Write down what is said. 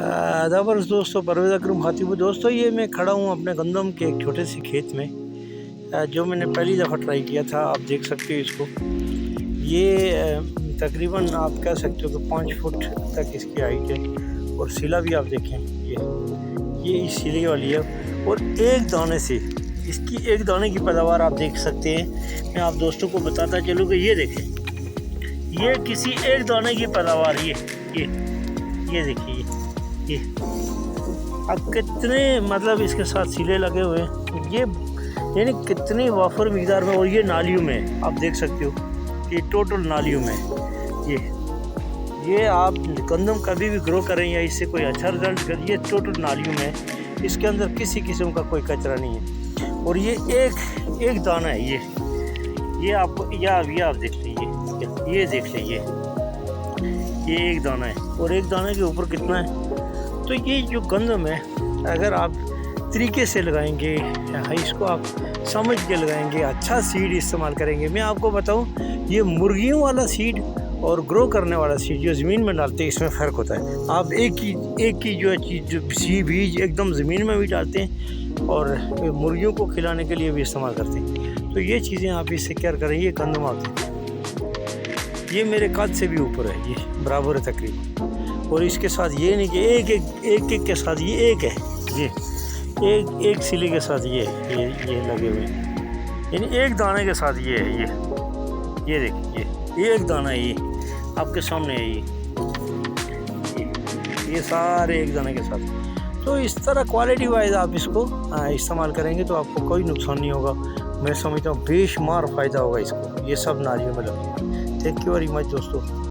ज़बरदस्त दोस्तों, परवेज़ अकरम खातिब दोस्तों, ये मैं खड़ा हूँ अपने गंदम के एक छोटे से खेत में, जो मैंने पहली दफ़ा ट्राई किया था। आप देख सकते हो इसको, ये तकरीबन आप कह सकते हो कि 5 फुट तक इसकी हाइट है। और सिला भी आप देखें, ये इस सिले वाली है। और एक दाने से इसकी एक दाने की पैदावार आप देख सकते हैं। मैं आप दोस्तों को बताता चलूँ कि ये देखें, ये किसी एक दाने की पैदावार, ये देखिए, ये अब कितने मतलब इसके साथ सिले लगे हुए हैं, ये यानी कितनी वाफर मिकदार में। और ये नालियों में आप देख सकते हो, ये टोटल नालियों में। ये आप गंदम कभी भी ग्रो करें या इससे कोई अच्छा रिजल्ट करें, ये टोटल नालियों में, इसके अंदर किसी किस्म का कोई कचरा नहीं है। और ये एक दाना है, ये आपको ये आप देख लीजिए, ये देख लीजिए, ये एक दाना है। और एक दाने के ऊपर कितना है। तो ये जो गंदम है, अगर आप तरीके से लगाएंगे, इसको आप समझ के लगाएंगे, अच्छा सीड इस्तेमाल करेंगे। मैं आपको बताऊं, ये मुर्गियों वाला सीड और ग्रो करने वाला सीड जो ज़मीन में डालते हैं, इसमें फ़र्क होता है। आप एक की जो है चीज़, जो बीज एकदम ज़मीन में भी डालते हैं और मुर्गियों को खिलाने के लिए भी इस्तेमाल करते हैं। तो ये चीज़ें आप इससे केयर करें। ये गंदम आती है, ये मेरे कद से भी ऊपर है, ये बराबर है तकरीबन। और इसके साथ ये नहीं कि एक के साथ ये एक है, ये एक सिले के साथ ये लगे हुए हैं, यानी एक दाने के साथ ये है। ये देखिए, ये एक दाना है, ये आपके सामने है, ये सारे एक दाने के साथ। तो इस तरह क्वालिटी वाइज आप इसको इस्तेमाल करेंगे तो आपको कोई नुकसान नहीं होगा। मैं समझता हूँ बेशुमार फ़ायदा होगा इसको, ये सब नारियों में लगेगा। थैंक यू वेरी मच दोस्तों।